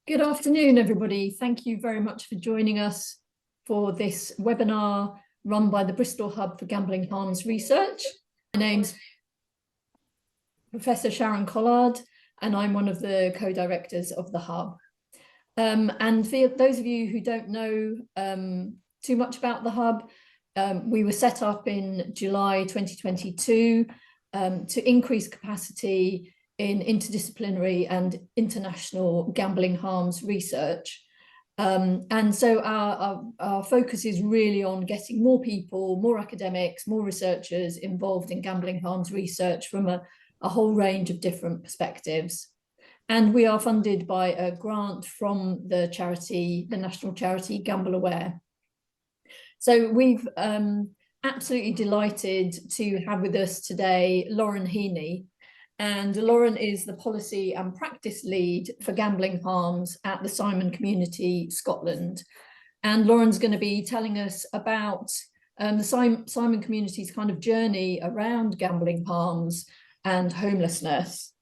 Good afternoon, everybody. Thank you very much for joining us for this webinar run by the Bristol Hub for Gambling Harms Research. My name's Professor Sharon Collard, and I'm one of the co-directors of the Hub. And for those of you who don't know too much about the Hub, we were set up in July 2022 to increase capacity in interdisciplinary and international gambling harms research. And so our focus is really on getting more people, more academics, more researchers involved in gambling harms research from a whole range of different perspectives. And we are funded by a grant from the charity, the national charity Gamble Aware. So we've absolutely delighted to have with us today Lauren Heaney. And Lauren is the policy and practice lead for gambling harms at the Simon Community Scotland. And Lauren's going to be telling us about the Simon Community's kind of journey around gambling harms and homelessness.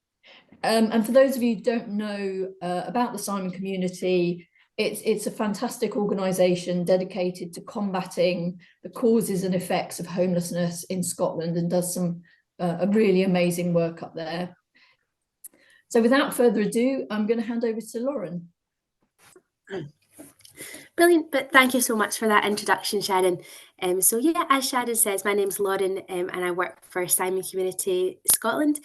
And for those of you who don't know about the Simon Community, it's a fantastic organisation dedicated to combating the causes and effects of homelessness in Scotland and does some a really amazing work up there. So without further ado, I'm going to hand over to Lauren. Brilliant, but thank you so much for that introduction, Sharon. So yeah, as Sharon says, my name's Lauren and I work for Simon Community Scotland.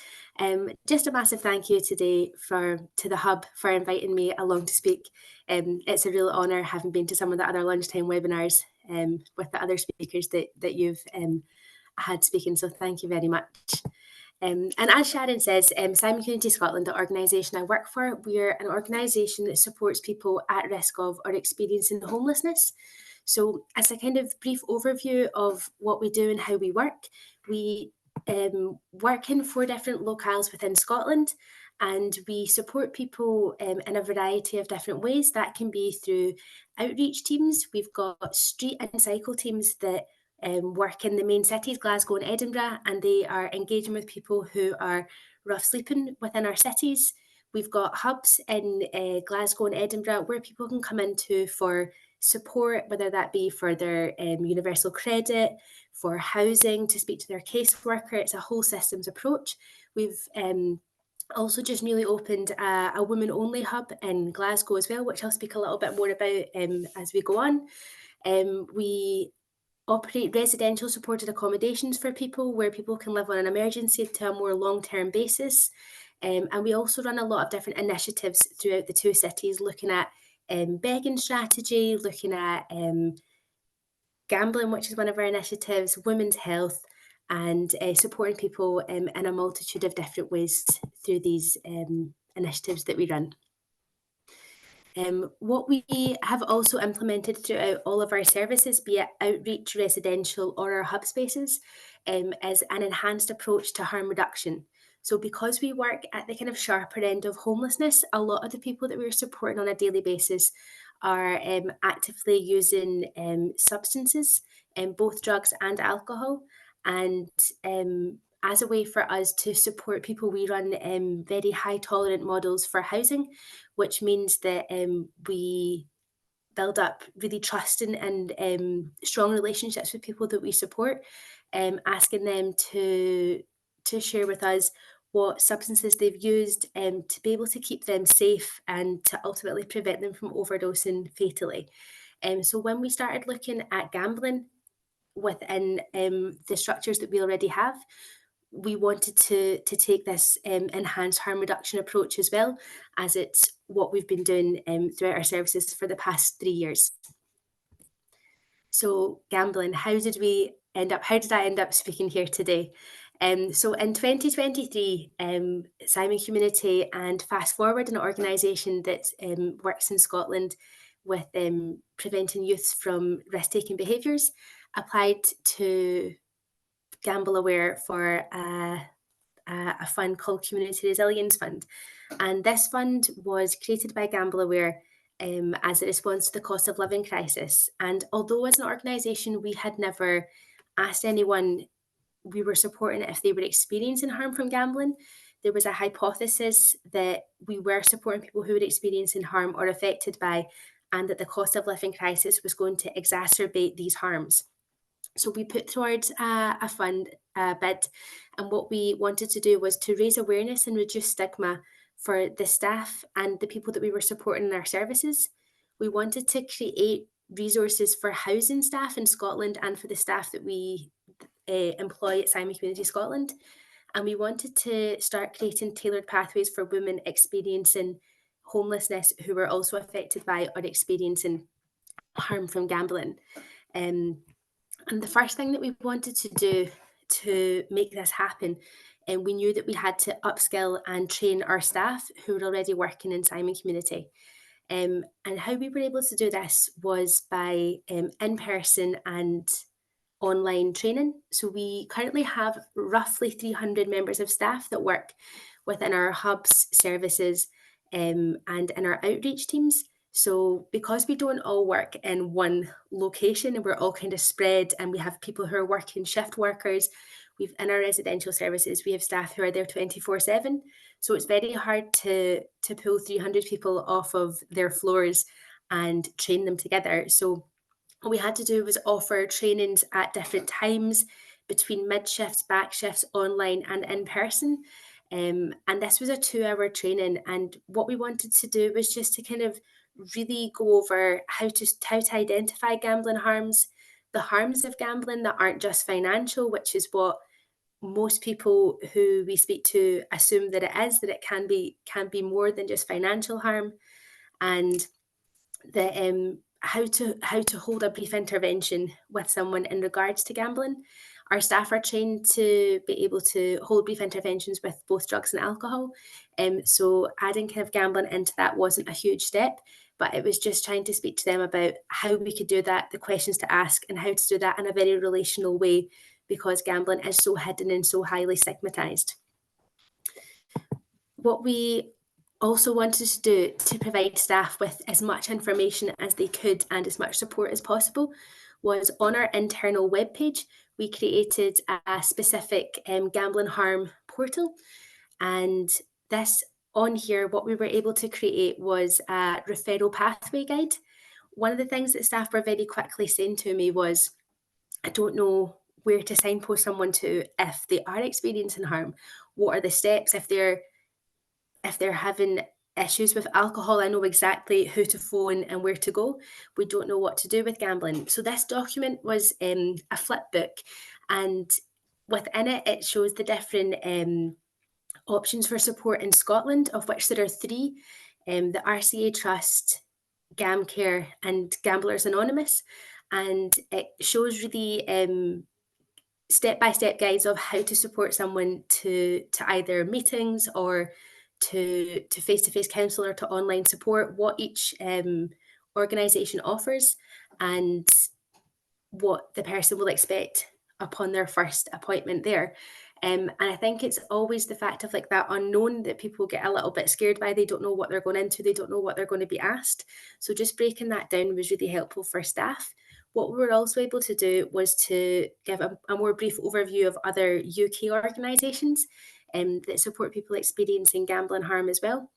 Just a massive thank you today to the Hub for inviting me along to speak. It's a real honour having been to some of the other lunchtime webinars with the other speakers that you've had speaking, so thank you very much. And as Sharon says, Simon Community Scotland, the organisation I work for, we're an organisation that supports people at risk of or experiencing homelessness. So as a kind of brief overview of what we do and how we work in 4 different locales within Scotland, and we support people in a variety of different ways. That can be through outreach teams. We've got street and cycle teams that work in the main cities, Glasgow and Edinburgh, and they are engaging with people who are rough sleeping within our cities. We've got hubs in Glasgow and Edinburgh where people can come into for support, whether that be for their universal credit, for housing, to speak to their caseworker. It's a whole systems approach. We've also just newly opened a women-only hub in Glasgow as well, which I'll speak a little bit more about as we go on. We operate residential supported accommodations for people where people can live on an emergency to a more long-term basis. And we also run a lot of different initiatives throughout the 2 cities, looking at begging strategy, looking at gambling, which is one of our initiatives, women's health, and supporting people in a multitude of different ways through these initiatives that we run. What we have also implemented throughout all of our services, be it outreach, residential, or our hub spaces, is an enhanced approach to harm reduction. So because we work at the kind of sharper end of homelessness, a lot of the people that we're supporting on a daily basis are actively using substances, both drugs and alcohol. And as a way for us to support people, we run very high tolerant models for housing, which means that we build up really trusting and strong relationships with people that we support, asking them to share with us what substances they've used to be able to keep them safe and to ultimately prevent them from overdosing fatally. So when we started looking at gambling within the structures that we already have, we wanted to take this enhanced harm reduction approach as well, as it's what we've been doing throughout our services for the past 3 years. So gambling, how did I end up speaking here today? So in 2023, Simon Community and Fast Forward, an organisation that works in Scotland with preventing youths from risk-taking behaviours, applied to Gamble Aware for a fund called Community Resilience Fund. And this fund was created by Gamble Aware as a response to the cost of living crisis. And although as an organisation we had never asked anyone we were supporting if they were experiencing harm from gambling, there was a hypothesis that we were supporting people who were experiencing harm or affected by, and that the cost of living crisis was going to exacerbate these harms. So we put towards a fund bid, and what we wanted to do was to raise awareness and reduce stigma for the staff and the people that we were supporting in our services. We wanted to create resources for housing staff in Scotland and for the staff that we employ at Simon Community Scotland. And we wanted to start creating tailored pathways for women experiencing homelessness who were also affected by or experiencing harm from gambling. And the first thing that we wanted to do to make this happen, and we knew that we had to upskill and train our staff who were already working in Simon Community. And how we were able to do this was by in-person and online training. So we currently have roughly 300 members of staff that work within our hubs, services, and in our outreach teams. So because we don't all work in one location and we're all kind of spread, and we have people who are working shift workers, we've in our residential services, we have staff who are there 24/7. So it's very hard to pull 300 people off of their floors and train them together. So what we had to do was offer trainings at different times between mid shifts, back shifts, online and in person. And this was a 2-hour training. And what we wanted to do was just to kind of really go over how to identify gambling harms, the harms of gambling that aren't just financial, which is what most people who we speak to assume that it is, that it can be more than just financial harm, and the how to hold a brief intervention with someone in regards to gambling. Our staff are trained to be able to hold brief interventions with both drugs and alcohol. So adding kind of gambling into that wasn't a huge step, but it was just trying to speak to them about how we could do that, the questions to ask, and how to do that in a very relational way, because gambling is so hidden and so highly stigmatized. What we also wanted to do to provide staff with as much information as they could and as much support as possible was on our internal webpage, we created a specific gambling harm portal. And this on here, what we were able to create was a referral pathway guide. One of the things that staff were very quickly saying to me was, I don't know where to signpost someone to if they are experiencing harm. What are the steps? If they're having issues with alcohol, I know exactly who to phone and where to go. We don't know what to do with gambling. So this document was a flip book, and within it, it shows the different options for support in Scotland, of which there are 3, the RCA Trust, GamCare and Gamblers Anonymous. And it shows really step-by-step guides of how to support someone to either meetings or to face-to-face counsel or to online support, what each organisation offers and what the person will expect upon their first appointment there. And I think it's always the fact of like that unknown that people get a little bit scared by. They don't know what they're going into. They don't know what they're going to be asked. So just breaking that down was really helpful for staff. What we were also able to do was to give a more brief overview of other UK organisations that support people experiencing gambling harm as well,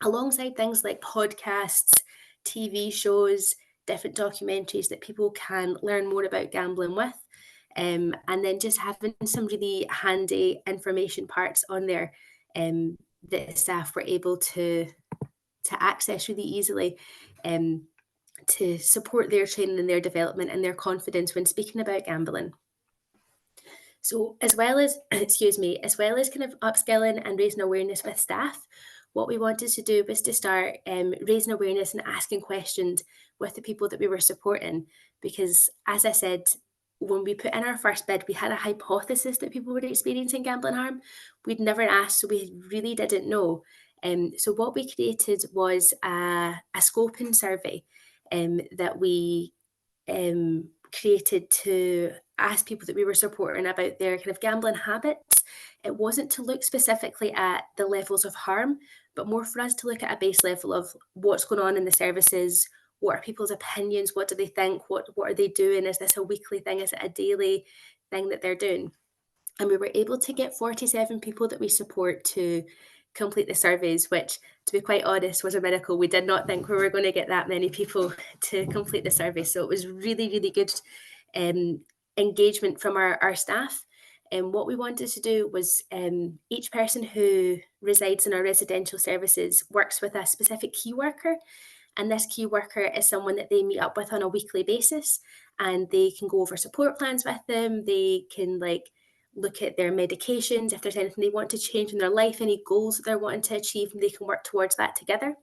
alongside things like podcasts, TV shows, different documentaries that people can learn more about gambling with. And then just having some really handy information parts on there that staff were able to access really easily to support their training and their development and their confidence when speaking about gambling. So as well as kind of upskilling and raising awareness with staff, what we wanted to do was to start raising awareness and asking questions with the people that we were supporting. Because as I said, when we put in our first bid, we had a hypothesis that people were experiencing gambling harm. We'd never asked, so we really didn't know. So what we created was a scoping survey that we created to ask people that we were supporting about their kind of gambling habits. It wasn't to look specifically at the levels of harm, but more for us to look at a base level of what's going on in the services, what are people's opinions, what do they think, what are they doing, is this a weekly thing, is it a daily thing that they're doing? And we were able to get 47 people that we support to complete the surveys, which, to be quite honest, was a miracle. We did not think we were going to get that many people to complete the survey. So it was really, really good engagement from our staff. And what we wanted to do was each person who resides in our residential services works with a specific key worker. And this key worker is someone that they meet up with on a weekly basis, and they can go over support plans with them. They can look at their medications, if there's anything they want to change in their life, any goals that they're wanting to achieve, and they can work towards that together.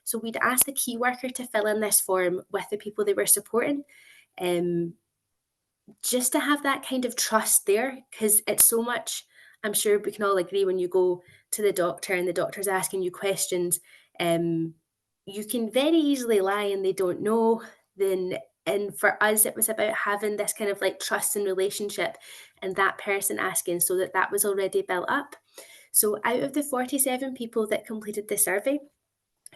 So we'd ask the key worker to fill in this form with the people they were supporting, just to have that kind of trust there, because it's so much, I'm sure we can all agree, when you go to the doctor and the doctor's asking you questions, you can very easily lie and they don't know. And for us, it was about having this kind of trust and relationship, and that person asking, so that was already built up. So out of the 47 people that completed the survey,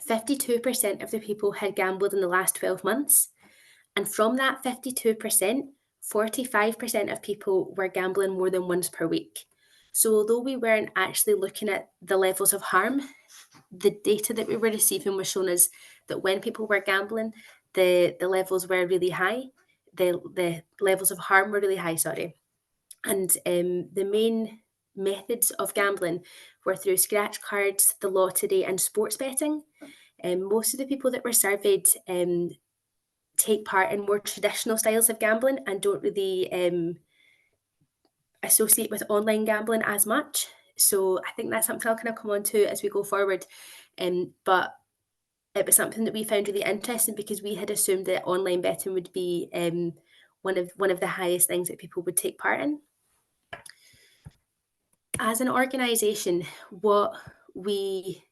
52% of the people had gambled in the last 12 months. And from that 52%, 45% of people were gambling more than once per week. So although we weren't actually looking at the levels of harm, the data that we were receiving was showing us that when people were gambling, the levels were really high. The levels of harm were really high, sorry. And the main methods of gambling were through scratch cards, the lottery, and sports betting. Most of the people that were surveyed take part in more traditional styles of gambling and don't really associate with online gambling as much. So I think that's something I'll kind of come on to as we go forward. But it was something that we found really interesting, because we had assumed that online betting would be one of the highest things that people would take part in. As an organisation, what we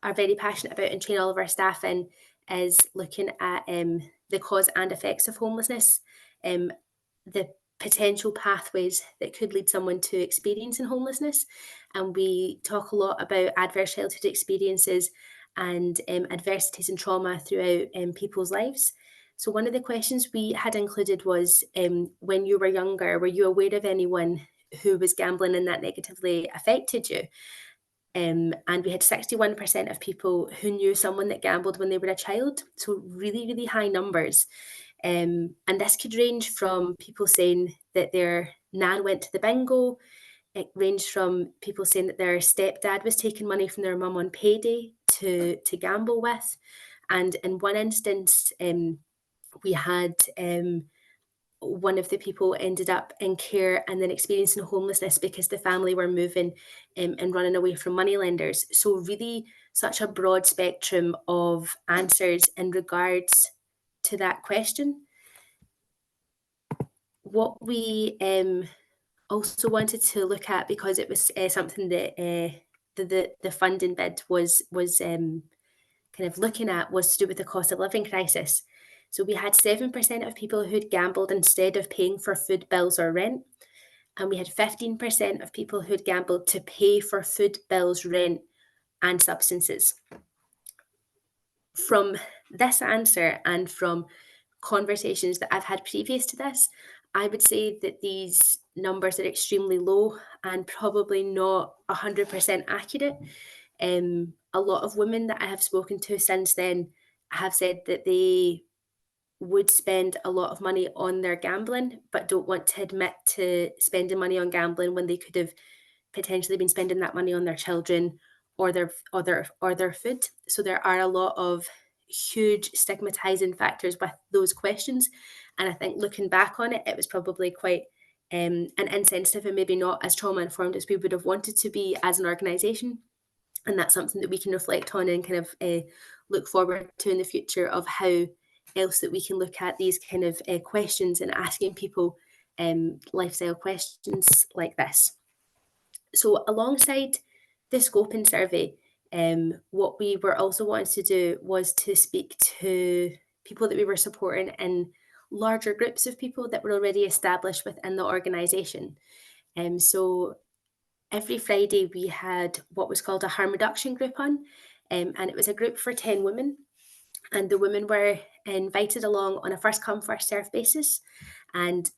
are very passionate about and train all of our staff in is looking at the cause and effects of homelessness, the potential pathways that could lead someone to experiencing homelessness. And we talk a lot about adverse childhood experiences and adversities and trauma throughout people's lives. So one of the questions we had included was, when you were younger, were you aware of anyone who was gambling and that negatively affected you? And we had 61% of people who knew someone that gambled when they were a child. So really, really high numbers. And this could range from people saying that their nan went to the bingo. It ranged from people saying that their stepdad was taking money from their mum on payday to gamble with. And in one instance, we had one of the people ended up in care and then experiencing homelessness because the family were moving and running away from moneylenders. So really such a broad spectrum of answers in regards to that question. What we also wanted to look at, because it was something that the funding bid was kind of looking at, was to do with the cost of living crisis. So we had 7% of people who'd gambled instead of paying for food bills or rent. And we had 15% of people who'd gambled to pay for food bills, rent, and substances. From this answer and from conversations that I've had previous to this, I would say that these numbers are extremely low and probably not 100% accurate. A lot of women that I have spoken to since then have said that they would spend a lot of money on their gambling, but don't want to admit to spending money on gambling when they could have potentially been spending that money on their children or their food. So there are a lot of huge stigmatizing factors with those questions. And I think looking back on it, it was probably quite an insensitive and maybe not as trauma informed as we would have wanted to be as an organisation. And that's something that we can reflect on and kind of look forward to in the future, of how else that we can look at these kind of questions and asking people lifestyle questions like this. So alongside the scoping survey, what we were also wanting to do was to speak to people that we were supporting in larger groups of people that were already established within the organisation. So every Friday we had what was called a harm reduction group on, and it was a group for 10 women. And the women were invited along on a first come, first served basis. And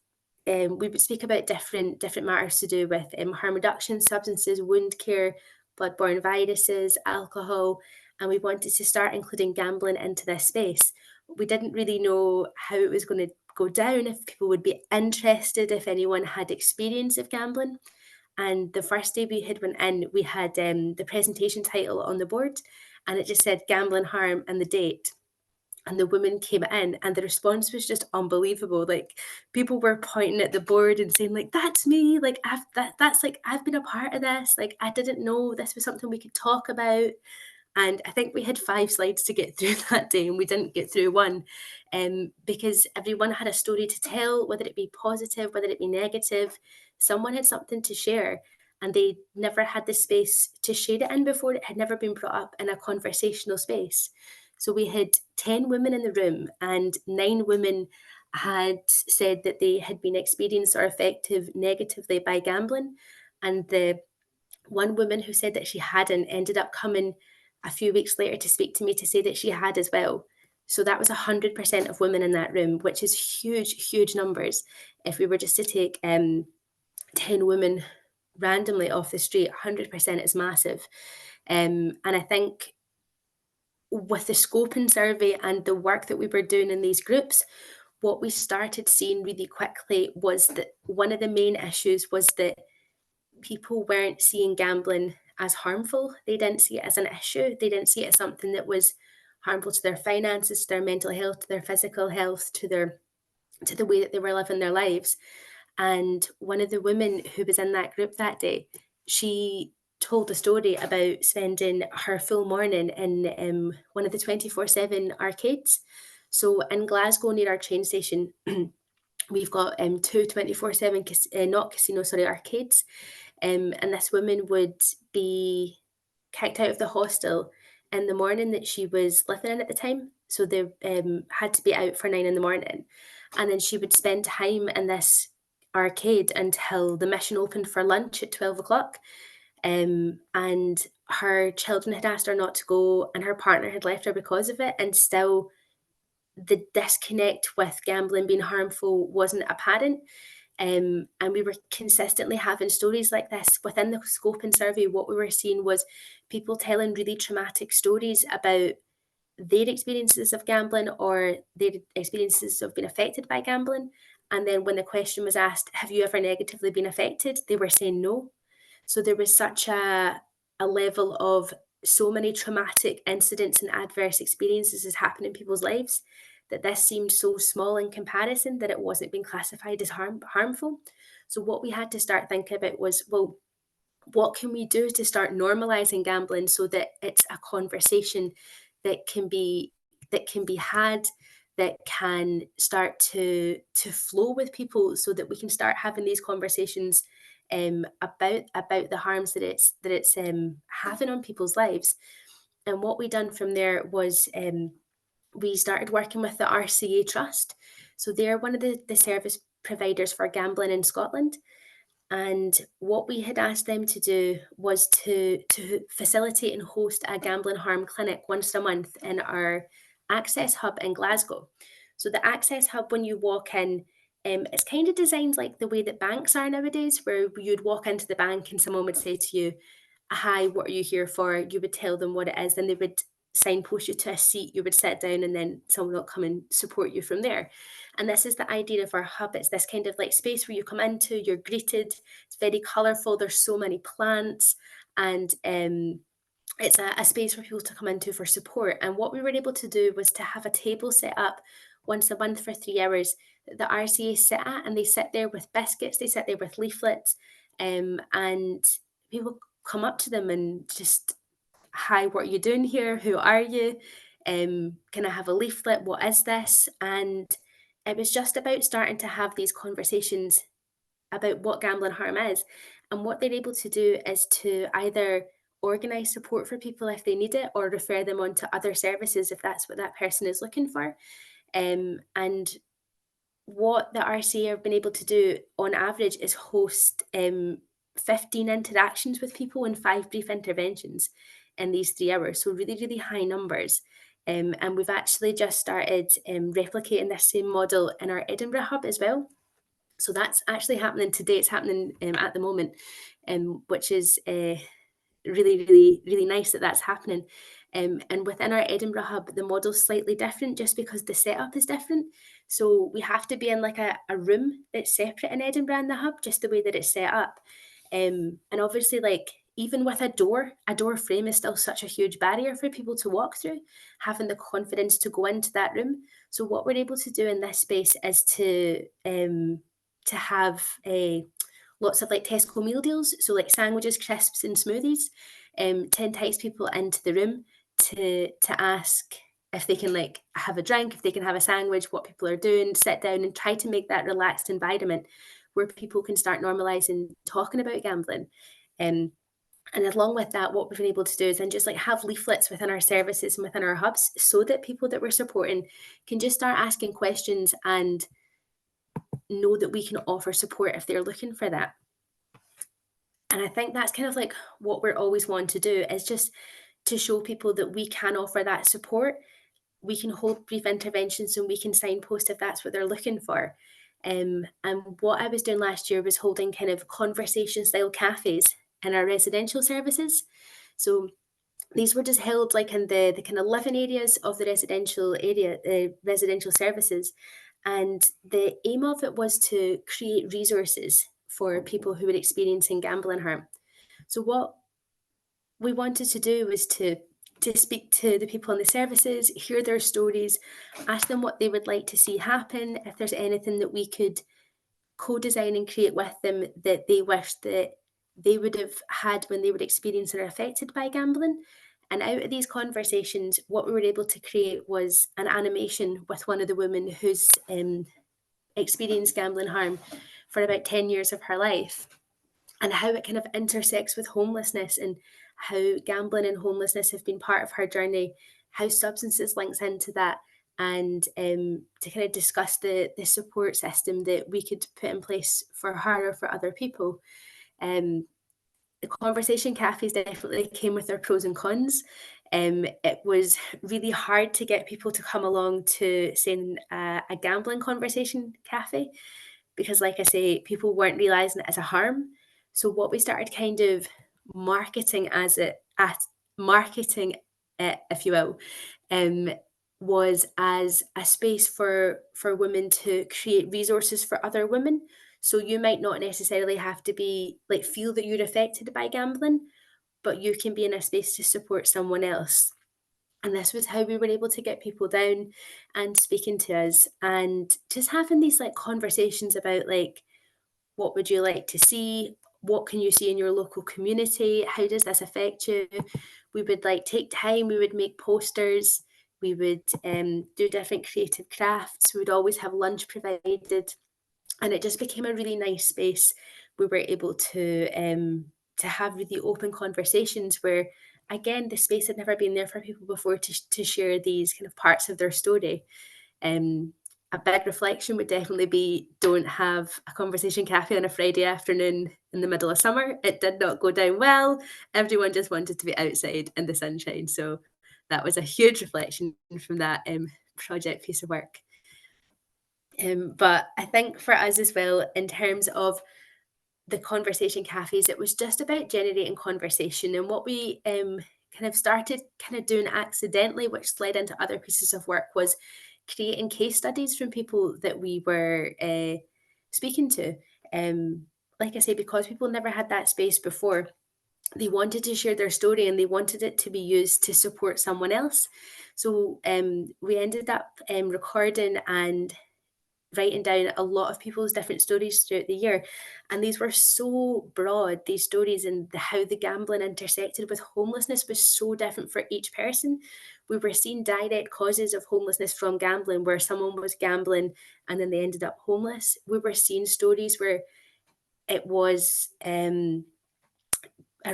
we would speak about different matters to do with harm reduction, substances, wound care, bloodborne viruses, alcohol, and we wanted to start including gambling into this space. We didn't really know how it was going to go down, if people would be interested, if anyone had experience of gambling. And the first day we had went in, we had the presentation title on the board, and it just said gambling harm and the date. And the women came in, and the response was just unbelievable. Like, people were pointing at the board and saying, like, that's me, like that's like, I've been a part of this, like, I didn't know this was something we could talk about. And I think we had 5 slides to get through that day, and we didn't get through one, because everyone had a story to tell, whether it be positive, whether it be negative. Someone had something to share, and they never had the space to share it in before. It had never been brought up in a conversational space. So we had 10 women in the room, and 9 women had said that they had been experienced or affected negatively by gambling. And the one woman who said that she hadn't ended up coming a few weeks later to speak to me to say that she had as well. So that was 100% of women in that room, which is huge, huge numbers. If we were just to take 10 women randomly off the street, 100% is massive. And I think with the scoping survey and the work that we were doing in these groups, what we started seeing really quickly was that one of the main issues was that people weren't seeing gambling as harmful. They didn't see it as an issue. They didn't see it as something that was harmful to their finances, to their mental health, to their physical health, to the way that they were living their lives. And one of the women who was in that group that day, she told a story about spending her full morning in one of the 24/7 arcades. So in Glasgow, near our train station, we've got 2 24/7 not casinos, sorry, arcades. And this woman would be kicked out of the hostel in the morning that she was living in at the time. So they had to be out for 9 in the morning. And then she would spend time in this arcade until the mission opened for lunch at 12 o'clock. And her children had asked her not to go, and her partner had left her because of it. And still, the disconnect with gambling being harmful wasn't apparent. And we were consistently having stories like this within the scoping survey. What we were seeing was people telling really traumatic stories about their experiences of gambling or their experiences of being affected by gambling. And then when the question was asked, have you ever negatively been affected? They were saying no. So there was such a level of so many traumatic incidents and adverse experiences has happened in people's lives that this seemed so small in comparison that it wasn't being classified as harmful. So what we had to start thinking about was, well, what can we do to start normalizing gambling so that it's a conversation that can be had, that can start to flow with people, so that we can start having these conversations about the harms that it's having on people's lives. And what we done from there was we started working with the RCA Trust. So they're one of the service providers for gambling in Scotland. And what we had asked them to do was to facilitate and host a gambling harm clinic once a month in our Access Hub in Glasgow. So the Access Hub, when you walk in, it's kind of designed like the way that banks are nowadays, where you'd walk into the bank and someone would say to you, "Hi, what are you here for?" You would tell them what it is, then they would signpost you to a seat, you would sit down, and then someone will come and support you from there. And this is the idea of our hub. It's this kind of like space where you come into, you're greeted, it's very colourful, there's so many plants, and it's a space for people to come into for support. And what we were able to do was to have a table set up once a month for 3 hours that the RCA sit at, and they sit there with biscuits, they sit there with leaflets, and people come up to them and just, "Hi, what are you doing here? Who are you? Can I have a leaflet? What is this?" And it was just about starting to have these conversations about what gambling harm is. And what they're able to do is to either organise support for people if they need it, or refer them on to other services if that's what that person is looking for. And what the RCA have been able to do on average is host 15 interactions with people and 5 brief interventions in these 3 hours. So really, really high numbers. And we've actually just started replicating this same model in our Edinburgh hub as well. So that's actually happening today. It's happening at the moment, which is really, really, really nice that that's happening. And within our Edinburgh hub, the model's slightly different just because the setup is different. So we have to be in like a room that's separate in Edinburgh in the hub, just the way that it's set up. And obviously, like even with a door frame is still such a huge barrier for people to walk through, having the confidence to go into that room. So what we're able to do in this space is to have a lots of like Tesco meal deals, so like sandwiches, crisps, and smoothies, to entice people into the room to ask if they can like have a drink, if they can have a sandwich, what people are doing, sit down and try to make that relaxed environment where people can start normalizing talking about gambling. Um, and along with that, what we've been able to do is then just like have leaflets within our services and within our hubs so that people that we're supporting can just start asking questions and know that we can offer support if they're looking for that. And I think that's kind of like what we're always wanting to do is just to show people that we can offer that support. We can hold brief interventions and we can signpost if that's what they're looking for. And what I was doing last year was holding kind of conversation style cafes in our residential services. So these were just held like in the kind of living areas of the residential services. And the aim of it was to create resources for people who were experiencing gambling harm. So what we wanted to do was to speak to the people in the services, hear their stories, ask them what they would like to see happen, if there's anything that we could co-design and create with them that they wish that they would have had when they were experiencing or affected by gambling. And out of these conversations, what we were able to create was an animation with one of the women who's experienced gambling harm for about 10 years of her life, and how it kind of intersects with homelessness and how gambling and homelessness have been part of her journey, how substances links into that, and to kind of discuss the support system that we could put in place for her or for other people. The conversation cafes definitely came with their pros and cons. It was really hard to get people to come along to, say, a gambling conversation cafe because, like I say, people weren't realizing it as a harm. So what we started kind of marketing as it at marketing it, if you will, um, was as a space for women to create resources for other women. So you might not necessarily have to be like feel that you're affected by gambling, but you can be in a space to support someone else. And this was how we were able to get people down and speaking to us and just having these like conversations about like what would you like to see? What can you see in your local community? How does this affect you? We would like take time, we would make posters, we would do different creative crafts, we would always have lunch provided. And it just became a really nice space. We were able to have really open conversations where, again, the space had never been there for people before to share these kind of parts of their story. Um, a big reflection would definitely be don't have a conversation cafe on a Friday afternoon in the middle of summer. It did not go down well. Everyone just wanted to be outside in the sunshine. So that was a huge reflection from that project piece of work. But I think for us as well, in terms of the conversation cafes, it was just about generating conversation. And what we kind of started kind of doing accidentally, which led into other pieces of work, was creating case studies from people that we were speaking to. Like I say, because people never had that space before, they wanted to share their story and they wanted it to be used to support someone else. So we ended up recording and writing down a lot of people's different stories throughout the year. And these were so broad, these stories, and how the gambling intersected with homelessness was so different for each person. We were seeing direct causes of homelessness from gambling, where someone was gambling and then they ended up homeless. We were seeing stories where it was a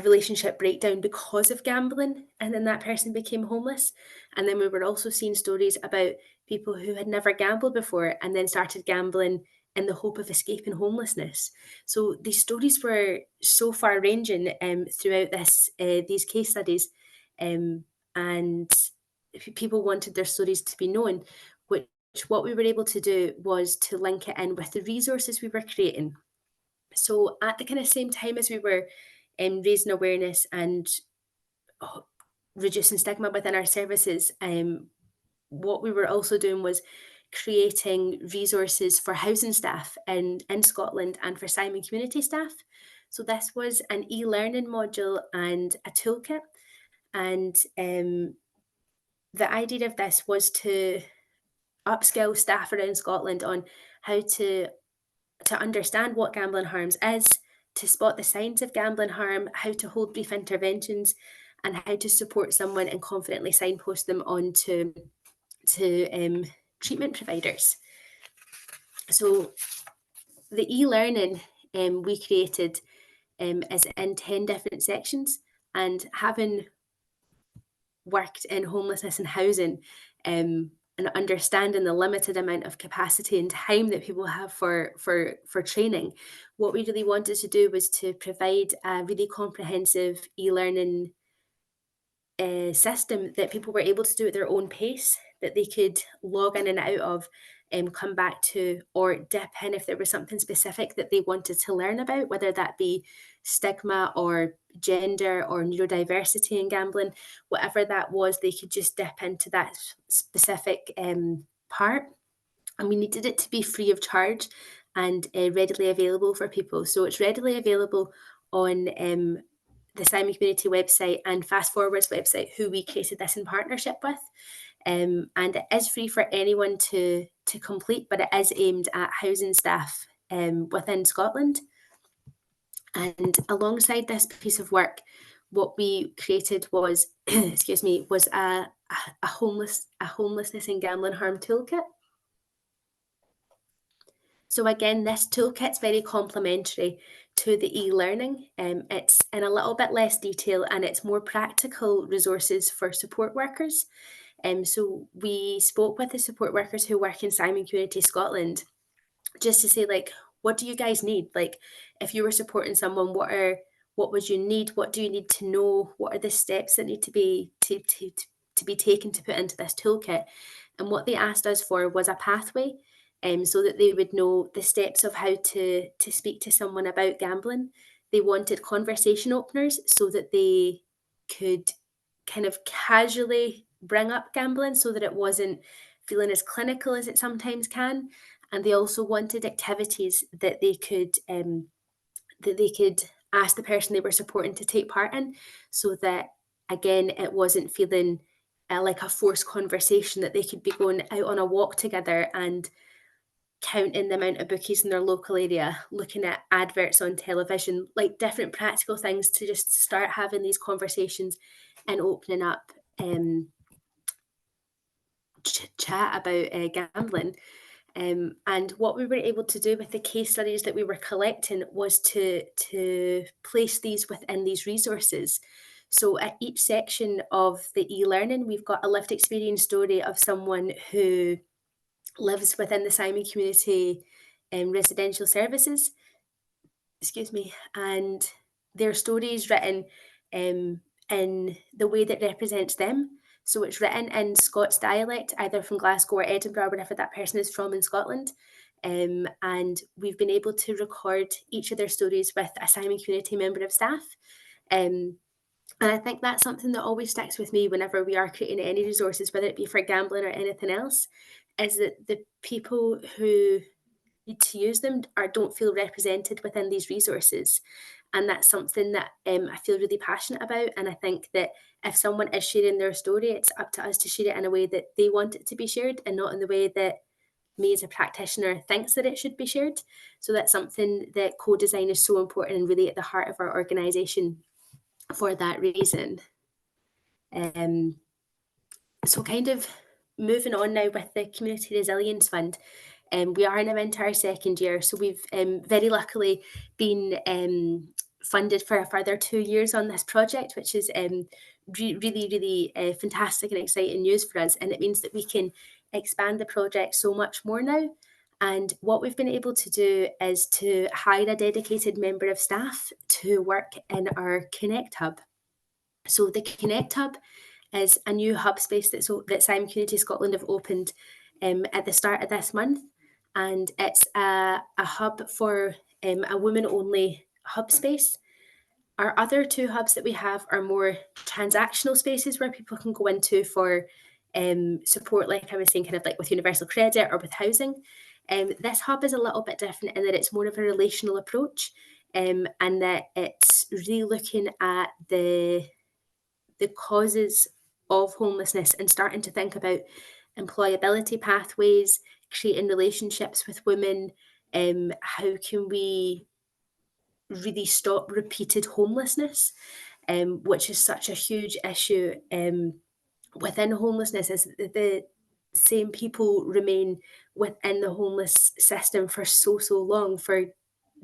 relationship breakdown because of gambling, and then that person became homeless. And then we were also seeing stories about people who had never gambled before and then started gambling in the hope of escaping homelessness. So these stories were so far ranging throughout these case studies, and people wanted their stories to be known, which what we were able to do was to link it in with the resources we were creating. So at the kind of same time as we were raising awareness and reducing stigma within our services, what we were also doing was creating resources for housing staff in Scotland and for Simon community staff. So this was an e-learning module and a toolkit. And the idea of this was to upskill staff around Scotland on how to understand what gambling harms is, to spot the signs of gambling harm, how to hold brief interventions, and how to support someone and confidently signpost them on to treatment providers. So the e-learning we created is in 10 different sections, and having worked in homelessness and housing, and understanding the limited amount of capacity and time that people have for training, what we really wanted to do was to provide a really comprehensive e-learning system that people were able to do at their own pace, that they could log in and out of, come back to, or dip in if there was something specific that they wanted to learn about, whether that be stigma or gender or neurodiversity in gambling, whatever that was, they could just dip into that specific part. And we needed it to be free of charge and readily available for people. So it's readily available on the Simon Community website and Fast Forward's website, who we created this in partnership with. And it is free for anyone to complete, but it is aimed at housing staff within Scotland. And alongside this piece of work, what we created was, excuse me, was a homelessness and gambling harm toolkit. So again, this toolkit's very complementary to the e-learning. It's in a little bit less detail and it's more practical resources for support workers. So we spoke with the support workers who work in Simon Community Scotland just to say, like, what do you guys need? Like, if you were supporting someone, what would you need? What do you need to know? What are the steps that need to be be taken to put into this toolkit? And what they asked us for was a pathway, so that they would know the steps of how to speak to someone about gambling. They wanted conversation openers so that they could kind of casually bring up gambling so that it wasn't feeling as clinical as it sometimes can. And they also wanted activities that they could ask the person they were supporting to take part in, so that again it wasn't feeling like a forced conversation, that they could be going out on a walk together and counting the amount of bookies in their local area, looking at adverts on television, like different practical things to just start having these conversations and opening up chat about gambling. And what we were able to do with the case studies that we were collecting was to place these within these resources. So at each section of the e-learning, we've got a lived experience story of someone who lives within the Simon Community residential services, excuse me, and their story is written in the way that represents them. So it's written in Scots dialect, either from Glasgow or Edinburgh, wherever that person is from in Scotland. And we've been able to record each of their stories with a Simon Community member of staff. And I think that's something that always sticks with me whenever we are creating any resources, whether it be for gambling or anything else, is that the people who need to use them don't feel represented within these resources. And that's something that I feel really passionate about. And I think that if someone is sharing their story, it's up to us to share it in a way that they want it to be shared and not in the way that me as a practitioner thinks that it should be shared. So that's something that co-design is so important and really at the heart of our organisation for that reason. So kind of moving on now with the Community Resilience Fund. We are now into our second year, so we've very luckily been funded for a further 2 years on this project, which is really fantastic and exciting news for us. And it means that we can expand the project so much more now. And what we've been able to do is to hire a dedicated member of staff to work in our Connect Hub. So the Connect Hub is a new hub space that Simon Community Scotland have opened at the start of this month, and it's a hub for a women-only hub space. Our other two hubs that we have are more transactional spaces where people can go into for support, like I was saying, kind of like with universal credit or with housing. This hub is a little bit different in that it's more of a relational approach, and that it's really looking at the causes of homelessness and starting to think about employability pathways, creating relationships with women. How can we really stop repeated homelessness, which is such a huge issue within homelessness, is that the same people remain within the homeless system for so long, for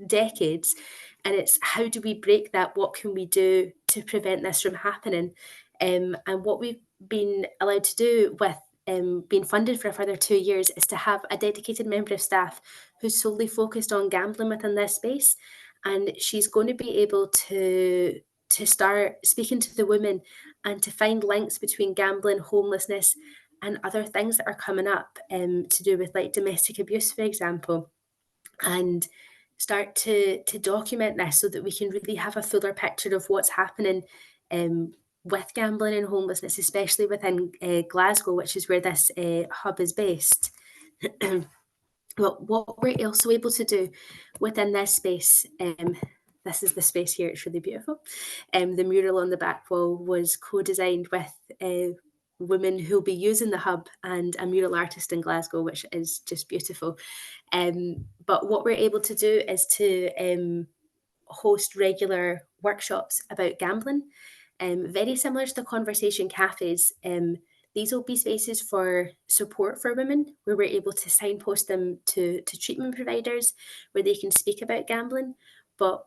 decades. And it's, how do we break that? What can we do to prevent this from happening? And what we've been allowed to do with being funded for a further 2 years is to have a dedicated member of staff who's solely focused on gambling within this space. And she's going to be able to start speaking to the women and to find links between gambling, homelessness, and other things that are coming up to do with like domestic abuse, for example, and start to document this so that we can really have a fuller picture of what's happening with gambling and homelessness, especially within Glasgow, which is where this hub is based. But what we're also able to do within this space, this is the space here, it's really beautiful. The mural on the back wall was co-designed with women who'll be using the hub and a mural artist in Glasgow, which is just beautiful. But what we're able to do is to host regular workshops about gambling, very similar to the conversation cafes. These will be spaces for support for women, where we're able to signpost them to treatment providers, where they can speak about gambling. But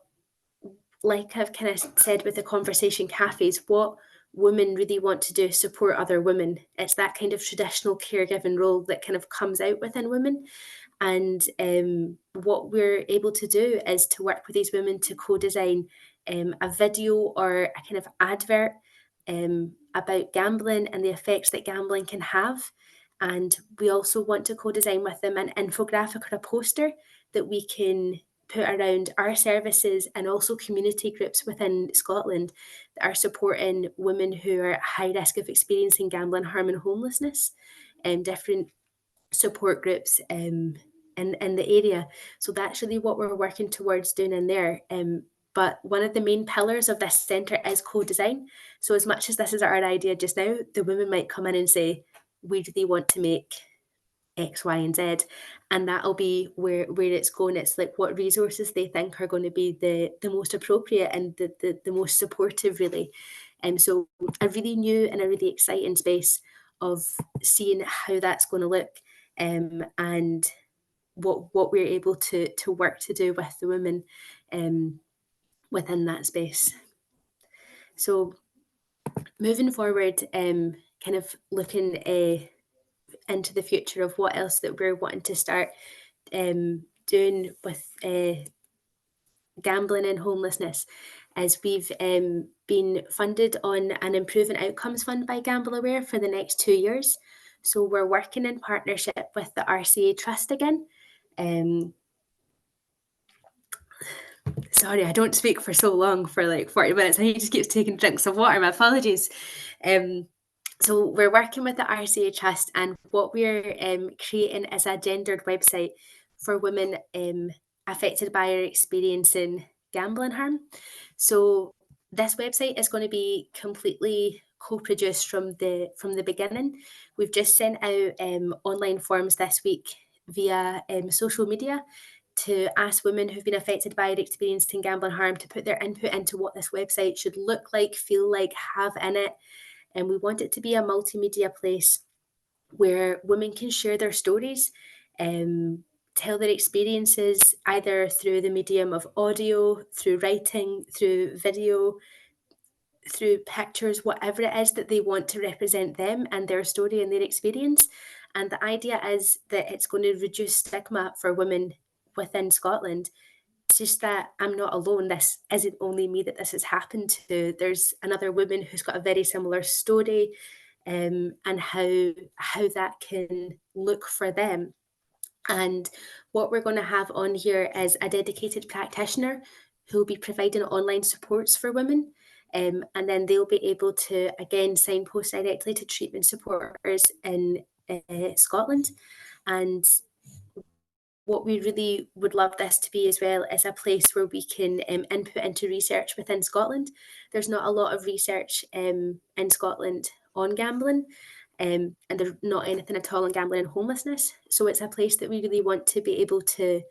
like I've kind of said with the conversation cafes, what women really want to do is support other women. It's that kind of traditional caregiving role that kind of comes out within women. And what we're able to do is to work with these women to co-design a video or a kind of advert about gambling and the effects that gambling can have. And we also want to co-design with them an infographic or a poster that we can put around our services and also community groups within Scotland that are supporting women who are at high risk of experiencing gambling, harm and homelessness, and different support groups in the area. So that's really what we're working towards doing in there. But one of the main pillars of this centre is co-design. So as much as this is our idea just now, the women might come in and say, we really want to make X, Y, and Z. And that'll be where it's going. It's like what resources they think are going to be the most appropriate and the most supportive, really. And so a really new and a really exciting space of seeing how that's going to look, and what we're able to work to do with the women within that space. So moving forward, kind of looking into the future of what else that we're wanting to start doing with gambling and homelessness, as we've been funded on an Improving Outcomes Fund by Gamble Aware for the next 2 years. So we're working in partnership with the RCA Trust again. Sorry, I don't speak for so long, for like 40 minutes. I just keep taking drinks of water. My apologies. So we're working with the RCA Trust, and what we're creating is a gendered website for women affected by or experiencing gambling harm. So this website is going to be completely co-produced from the beginning. We've just sent out online forms this week via social media to ask women who've been affected by or experiencing gambling harm to put their input into what this website should look like, feel like, have in it. And we want it to be a multimedia place where women can share their stories, tell their experiences, either through the medium of audio, through writing, through video, through pictures, whatever it is that they want to represent them and their story and their experience. And the idea is that it's going to reduce stigma for women within Scotland. It's just that I'm not alone. This isn't only me that this has happened to. There's another woman who's got a very similar story. and how that can look for them. And what we're going to have on here is a dedicated practitioner who will be providing online supports for women. And then they'll be able to, again, signpost directly to treatment supporters in Scotland. And what we really would love this to be as well is a place where we can input into research within Scotland. There's not a lot of research in Scotland on gambling, and there's not anything at all on gambling and homelessness. So it's a place that we really want to be able to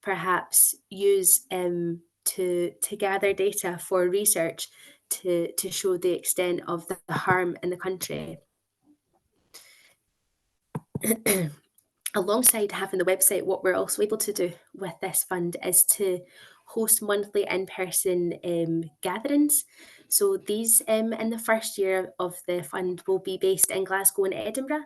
perhaps use to gather data for research to show the extent of the harm in the country. Alongside having the website, what we're also able to do with this fund is to host monthly in-person gatherings. So these in the first year of the fund will be based in Glasgow and Edinburgh.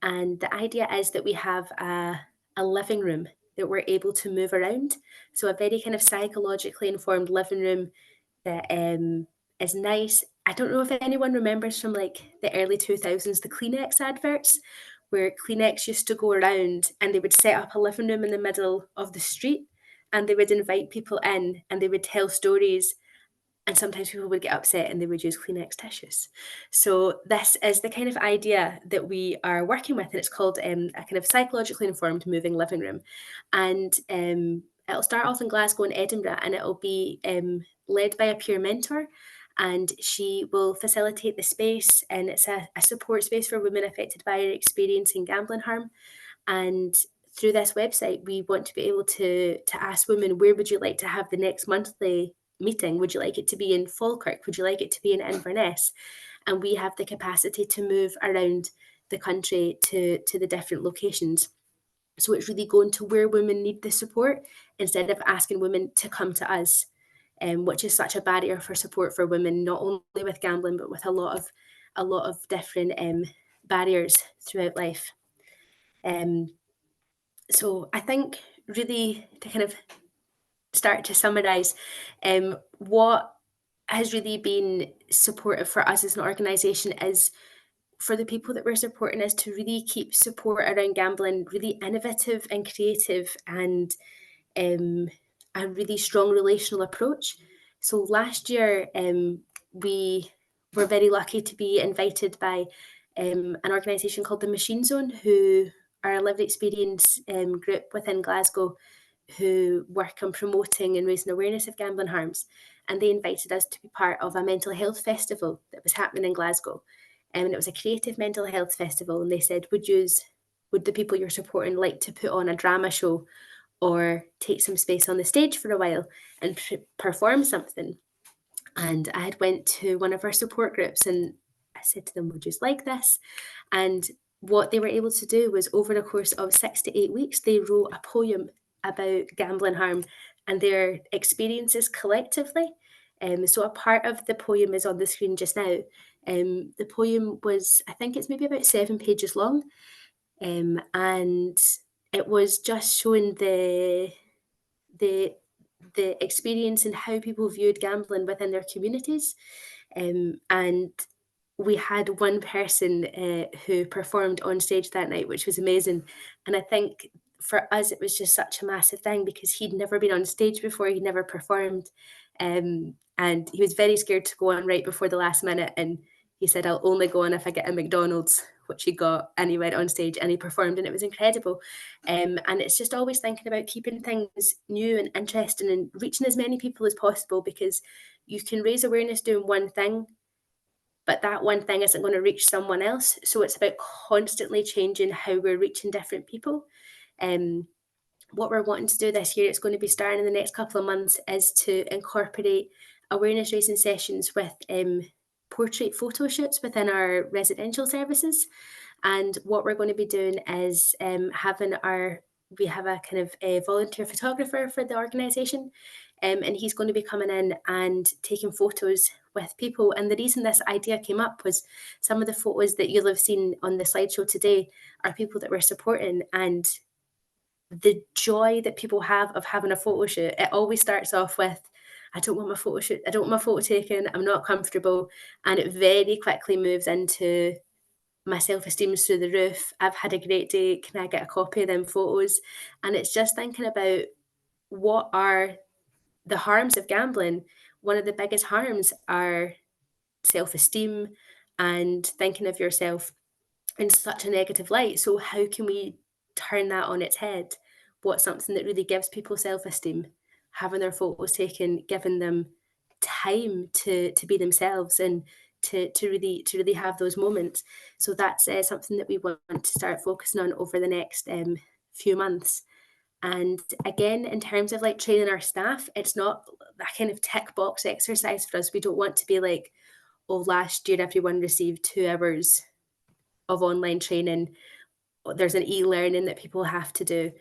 And the idea is that we have a living room that we're able to move around. So a very kind of psychologically informed living room that is nice. I don't know if anyone remembers from like the early 2000s, the Kleenex adverts, where Kleenex used to go around and they would set up a living room in the middle of the street and they would invite people in and they would tell stories, and sometimes people would get upset and they would use Kleenex tissues. So this is the kind of idea that we are working with, and it's called a kind of psychologically informed moving living room. And it'll start off in Glasgow and Edinburgh, and it'll be led by a peer mentor, and she will facilitate the space, and it's a support space for women affected by or experiencing gambling harm. And through this website, we want to be able to ask women, where would you like to have the next monthly meeting? Would you like it to be in Falkirk? Would you like it to be in Inverness? And we have the capacity to move around the country to the different locations. So it's really going to where women need the support instead of asking women to come to us, which is such a barrier for support for women, not only with gambling, but with a lot of different barriers throughout life. So I think really to kind of start to summarise, what has really been supportive for us as an organisation is for the people that we're supporting is to really keep support around gambling really innovative and creative, and a really strong relational approach. So last year, we were very lucky to be invited by an organisation called the Machine Zone, who are a lived experience group within Glasgow who work on promoting and raising awareness of gambling harms. And they invited us to be part of a mental health festival that was happening in Glasgow. And it was a creative mental health festival. And they said, would the people you're supporting like to put on a drama show or take some space on the stage for a while and perform something? And I had went to one of our support groups and I said to them, would you like this? And what they were able to do was, over the course of 6 to 8 weeks, they wrote a poem about gambling harm and their experiences collectively. So a part of the poem is on the screen just now. The poem was, I think it's maybe about 7 pages long. And it was just showing the experience and how people viewed gambling within their communities. And we had one person who performed on stage that night, which was amazing. And I think for us, it was just such a massive thing because he'd never been on stage before, he'd never performed. And he was very scared to go on right before the last minute. And he said, I'll only go on if I get a McDonald's, which he got, and he went on stage and he performed, and it was incredible. And it's just always thinking about keeping things new and interesting and reaching as many people as possible, because you can raise awareness doing one thing, but that one thing isn't going to reach someone else. So it's about constantly changing how we're reaching different people. What we're wanting to do this year, it's going to be starting in the next couple of months, is to incorporate awareness raising sessions with portrait photo shoots within our residential services. And what we're going to be doing is we have a kind of a volunteer photographer for the organisation, and he's going to be coming in and taking photos with people. And the reason this idea came up was some of the photos that you'll have seen on the slideshow today are people that we're supporting, and the joy that people have of having a photo shoot, it always starts off with, I don't want my photo shoot, I don't want my photo taken, I'm not comfortable. And it very quickly moves into, my self-esteem's through the roof. I've had a great day. Can I get a copy of them photos? And it's just thinking about what are the harms of gambling. One of the biggest harms are self-esteem and thinking of yourself in such a negative light. So how can we turn that on its head? What's something that really gives people self-esteem? Having their photos taken, giving them time to be themselves and to really have those moments. So that's something that we want to start focusing on over the next few months. And again, in terms of like training our staff, it's not that kind of tick box exercise for us. We don't want to be like, oh, last year everyone received 2 hours of online training. There's an e-learning that people have to do.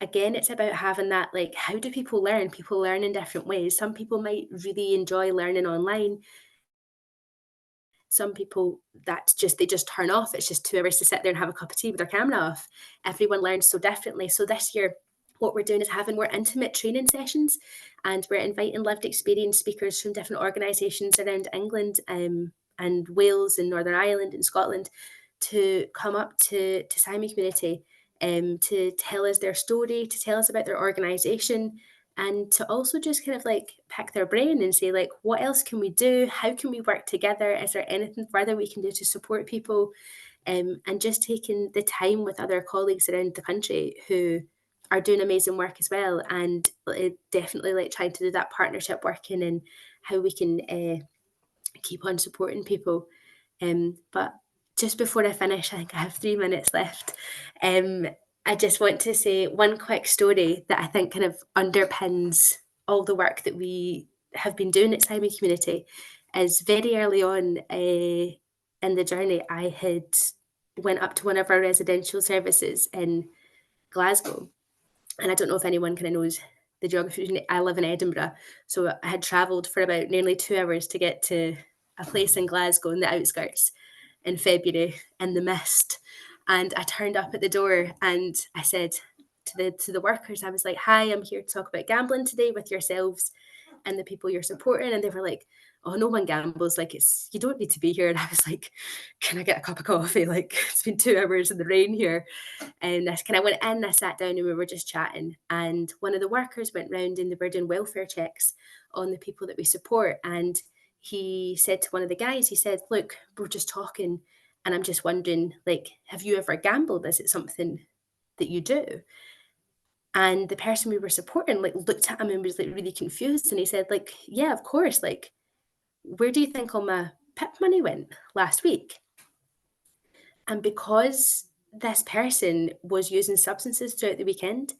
Again, it's about having that, like, how do people learn? People learn in different ways. Some people might really enjoy learning online. Some people, that's just, they just turn off. It's just 2 hours to sit there and have a cup of tea with their camera off. Everyone learns so differently. So this year, what we're doing is having more intimate training sessions, and we're inviting lived experience speakers from different organisations around England and Wales and Northern Ireland and Scotland to come up to Simon Community to tell us their story, to tell us about their organisation, and to also just kind of like pick their brain and say, like, what else can we do? How can we work together? Is there anything further we can do to support people? And just taking the time with other colleagues around the country who are doing amazing work as well, and definitely like trying to do that partnership working and how we can keep on supporting people. But just before I finish, I think I have 3 minutes left. I just want to say one quick story that I think kind of underpins all the work that we have been doing at Simon Community. Is very early on in the journey, I had went up to one of our residential services in Glasgow, and I don't know if anyone kind of knows the geography. I live in Edinburgh, so I had travelled for about nearly 2 hours to get to a place in Glasgow in the outskirts in February in the mist. And I turned up at the door and I said to the workers, I was like, "Hi, I'm here to talk about gambling today with yourselves and the people you're supporting." And they were like, "Oh, no one gambles. Like, it's, you don't need to be here." And I was like, "Can I get a cup of coffee? Like, it's been 2 hours in the rain here." And I kind of went in, I sat down and we were just chatting. And one of the workers went round and they were doing welfare checks on the people that we support. And he said to one of the guys, he said, "Look, we're just talking and I'm just wondering, like, have you ever gambled? Is it something that you do?" And the person we were supporting like looked at him and was like really confused. And he said, like, "Yeah, of course. Like, where do you think all my PIP money went last week?" And because this person was using substances throughout the weekend,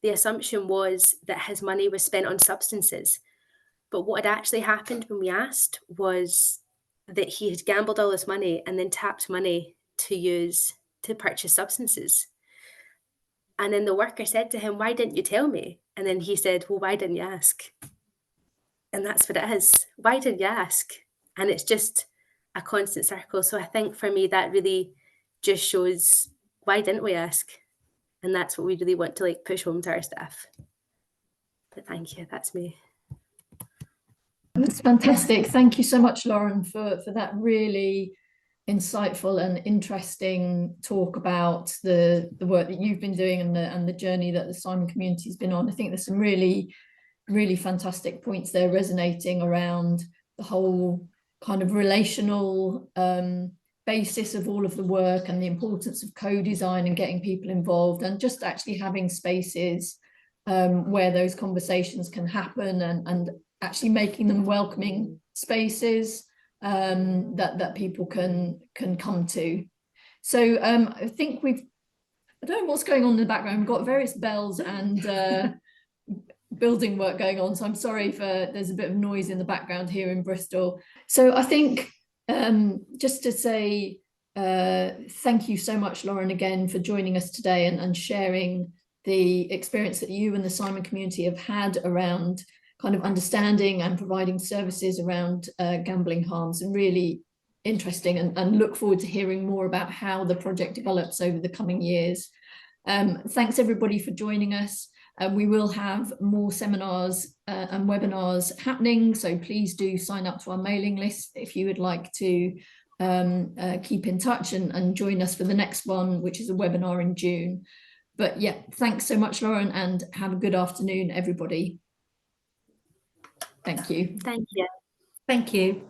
the assumption was that his money was spent on substances. But what had actually happened when we asked was that he had gambled all his money and then tapped money to use to purchase substances. And then the worker said to him, "Why didn't you tell me?" And then he said, "Well, why didn't you ask?" And that's what it is. Why didn't you ask? And it's just a constant circle. So I think for me, that really just shows, why didn't we ask? And that's what we really want to like push home to our staff. But thank you. That's me. That's fantastic. Thank you so much, Lauren, for that really insightful and interesting talk about the work that you've been doing and the journey that the Simon community has been on. I think there's some really fantastic points there resonating around the whole kind of relational basis of all of the work and the importance of co-design and getting people involved and just actually having spaces where those conversations can happen and actually making them welcoming spaces that people can come to. So I think I don't know what's going on in the background. We've got various bells and building work going on, so I'm sorry there's a bit of noise in the background here in Bristol. So I think just to say thank you so much, Lauren, again for joining us today and sharing the experience that you and the Simon community have had around kind of understanding and providing services around gambling harms, and really interesting, and look forward to hearing more about how the project develops over the coming years. Thanks everybody for joining us. We will have more seminars and webinars happening, so please do sign up to our mailing list if you would like to keep in touch and join us for the next one, which is a webinar in June. But yeah, thanks so much, Lauren, and have a good afternoon, everybody. Thank you. Thank you. Thank you.